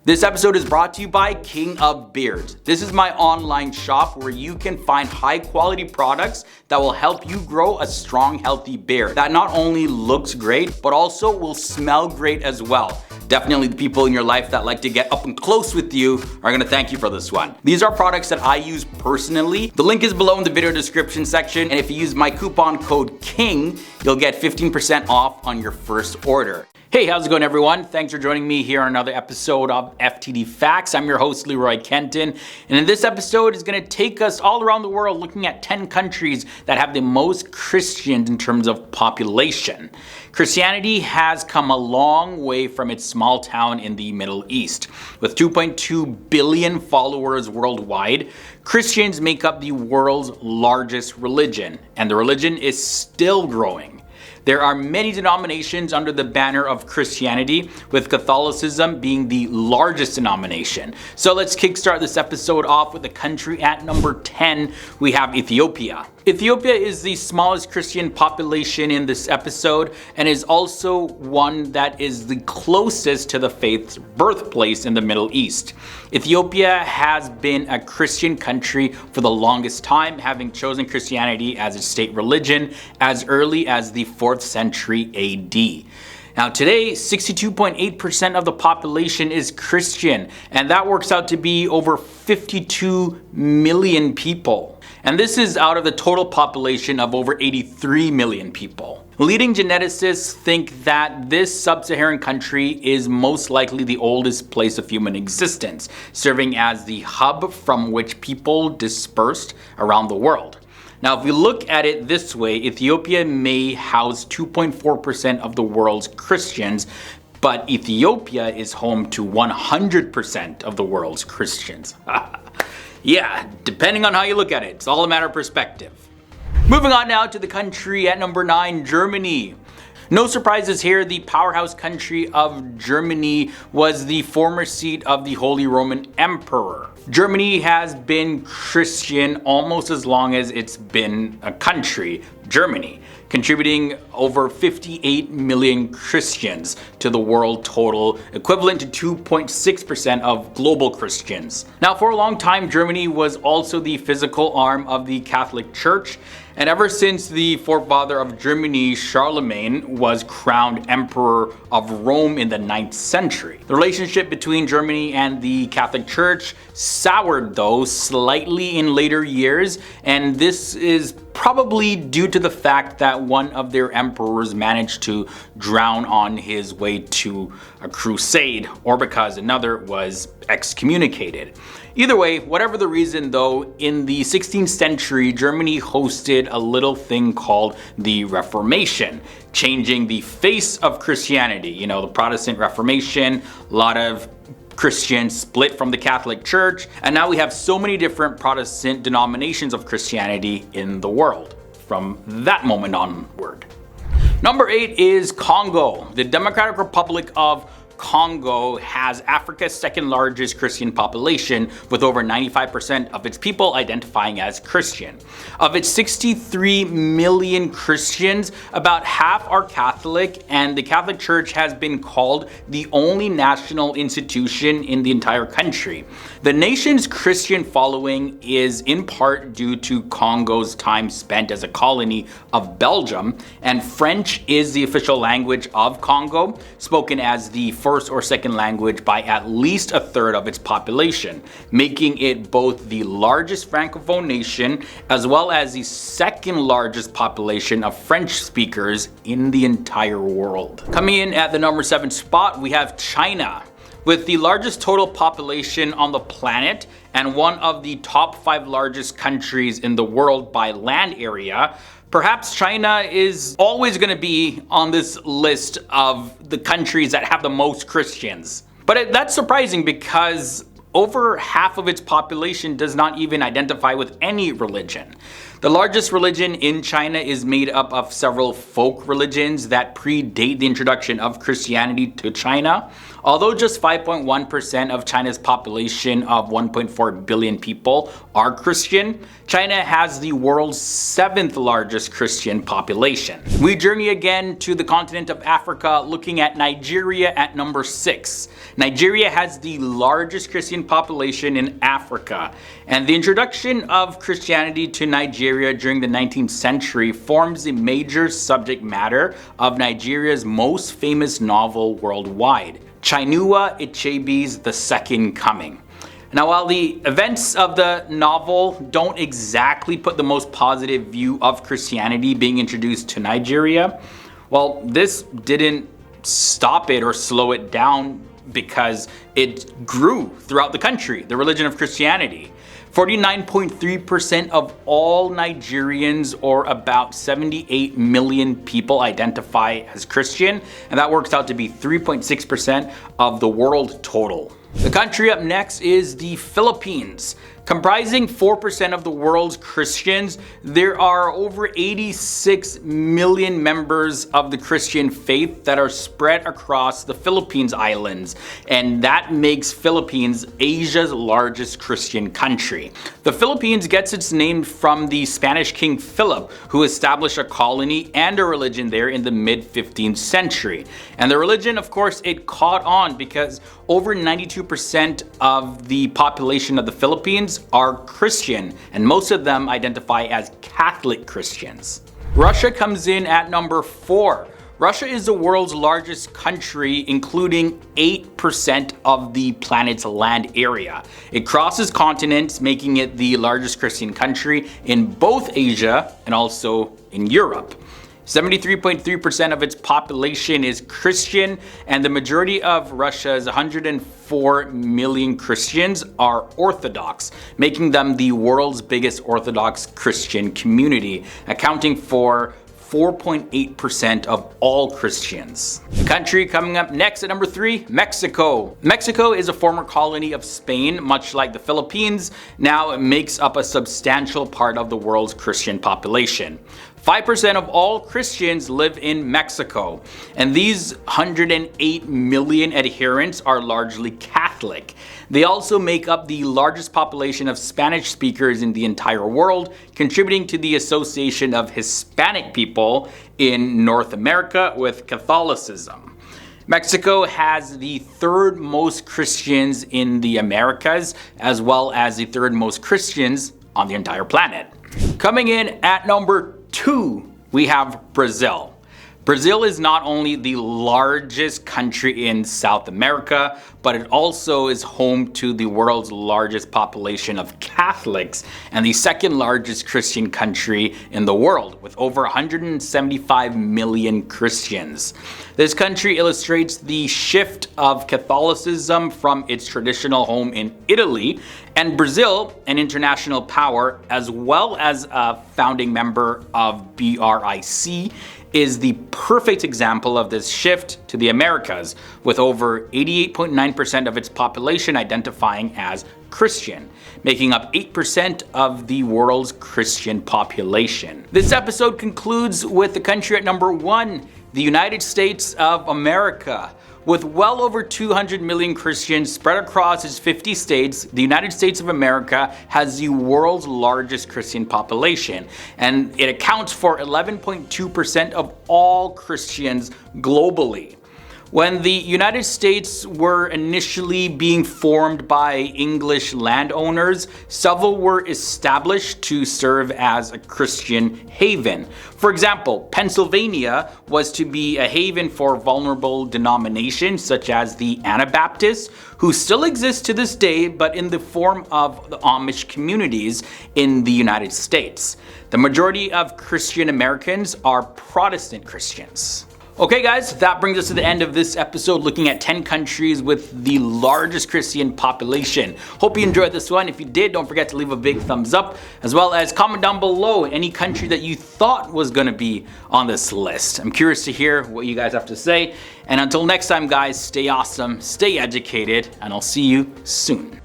This episode is brought to you by King of Beards. This is my online shop where you can find high quality products that will help you grow a strong, healthy beard that not only looks great, but also will smell great as well. Definitely the people in your life that like to get up and close with you are gonna thank you for this one. These are products that I use personally. The link is below in the video description section, and if you use my coupon code KING, you'll get 15% off on your first order. Hey, how's it going everyone? Thanks for joining me here on another episode of FTD Facts. I'm your host, Leroy Kenton, and in this episode is gonna take us all around the world looking at 10 countries that have the most Christians in terms of population. Christianity has come a long way from its small town in the Middle East. With 2.2 billion followers worldwide, Christians make up the world's largest religion, and the religion is still growing. There are many denominations under the banner of Christianity, with Catholicism being the largest denomination. So let's kickstart this episode off with the country at number 10. We have Ethiopia. Ethiopia is the smallest Christian population in this episode and is also one that is the closest to the faith's birthplace in the Middle East. Ethiopia has been a Christian country for the longest time, having chosen Christianity as its state religion as early as the 4th century AD. Now today, 62.8% of the population is Christian, and that works out to be over 52 million people. And this is out of the total population of over 83 million people. Leading geneticists think that this sub-Saharan country is most likely the oldest place of human existence, serving as the hub from which people dispersed around the world. Now, if we look at it this way, Ethiopia may house 2.4% of the world's Christians, but Ethiopia is home to 100% of the world's Christians. Yeah, depending on how you look at it, it's all a matter of perspective. Moving on now to the country at number 9, Germany. No surprises here, the powerhouse country of Germany was the former seat of the Holy Roman Emperor. Germany has been Christian almost as long as it's been a country, Germany, contributing over 58 million Christians to the world total, equivalent to 2.6% of global Christians. Now, for a long time, Germany was also the physical arm of the Catholic Church, and ever since the forefather of Germany, Charlemagne, was crowned Emperor of Rome in the 9th century. The relationship between Germany and the Catholic Church soured though slightly in later years, and this is probably due to the fact that one of their emperors managed to drown on his way to a crusade, or because another was excommunicated. Either way, whatever the reason though, in the 16th century, Germany hosted a little thing called the Reformation, changing the face of Christianity. You know, the Protestant Reformation, a lot of Christians split from the Catholic Church, and now we have so many different Protestant denominations of Christianity in the world from that moment onward. Number 8 is Congo. The Democratic Republic of Congo has Africa's second largest Christian population, with over 95% of its people identifying as Christian. Of its 63 million Christians, about half are Catholic, and the Catholic Church has been called the only national institution in the entire country. The nation's Christian following is in part due to Congo's time spent as a colony of Belgium, and French is the official language of Congo, spoken as the first or second language by at least a third of its population, making it both the largest Francophone nation as well as the second largest population of French speakers in the entire world. Coming in at the number 7 spot, we have China. With the largest total population on the planet and one of the top 5 largest countries in the world by land area, perhaps China is always going to be on this list of the countries that have the most Christians. But that's surprising because over half of its population does not even identify with any religion. The largest religion in China is made up of several folk religions that predate the introduction of Christianity to China. Although just 5.1% of China's population of 1.4 billion people are Christian, China has the world's 7th largest Christian population. We journey again to the continent of Africa, looking at Nigeria at number 6. Nigeria has the largest Christian population in Africa, and the introduction of Christianity to Nigeria during the 19th century forms the major subject matter of Nigeria's most famous novel worldwide, Chinua Achebe's The Second Coming. Now, while the events of the novel don't exactly put the most positive view of Christianity being introduced to Nigeria, well, this didn't stop it or slow it down because it grew throughout the country, the religion of Christianity. 49.3% of all Nigerians, or about 78 million people, identify as Christian, and that works out to be 3.6% of the world total. The country up next is the Philippines. Comprising 4% of the world's Christians, there are over 86 million members of the Christian faith that are spread across the Philippines Islands, and that makes Philippines Asia's largest Christian country. The Philippines gets its name from the Spanish King Philip, who established a colony and a religion there in the mid-15th century. And the religion, of course, it caught on because over 92% of the population of the Philippines are Christian, and most of them identify as Catholic Christians. Russia comes in at number 4. Russia is the world's largest country, including 8% of the planet's land area. It crosses continents, making it the largest Christian country in both Asia and also in Europe. 73.3% of its population is Christian, and the majority of Russia's 104 million Christians are Orthodox, making them the world's biggest Orthodox Christian community, accounting for 4.8% of all Christians. The country coming up next at number 3, Mexico. Mexico is a former colony of Spain, much like the Philippines. Now it makes up a substantial part of the world's Christian population. 5% of all Christians live in Mexico, and these 108 million adherents are largely Catholic. They also make up the largest population of Spanish speakers in the entire world, contributing to the association of Hispanic people in North America with Catholicism. Mexico has the 3rd most Christians in the Americas, as well as the 3rd most Christians on the entire planet. Coming in at number 2, we have Brazil. Brazil is not only the largest country in South America, but it also is home to the world's largest population of Catholics and the 2nd largest Christian country in the world, with over 175 million Christians. This country illustrates the shift of Catholicism from its traditional home in Italy, and Brazil, an international power, as well as a founding member of BRIC, is the perfect example of this shift to the Americas, with over 88.9% of its population identifying as Christian, making up 8% of the world's Christian population. This episode concludes with the country at number 1, the United States of America. With well over 200 million Christians spread across its 50 states, the United States of America has the world's largest Christian population, and it accounts for 11.2% of all Christians globally. When the United States were initially being formed by English landowners, several were established to serve as a Christian haven. For example, Pennsylvania was to be a haven for vulnerable denominations such as the Anabaptists, who still exist to this day, but in the form of the Amish communities in the United States. The majority of Christian Americans are Protestant Christians. Okay guys, that brings us to the end of this episode looking at 10 countries with the largest Christian population. Hope you enjoyed this one. If you did, don't forget to leave a big thumbs up, as well as comment down below any country that you thought was going to be on this list. I'm curious to hear what you guys have to say. And until next time guys, stay awesome, stay educated, and I'll see you soon.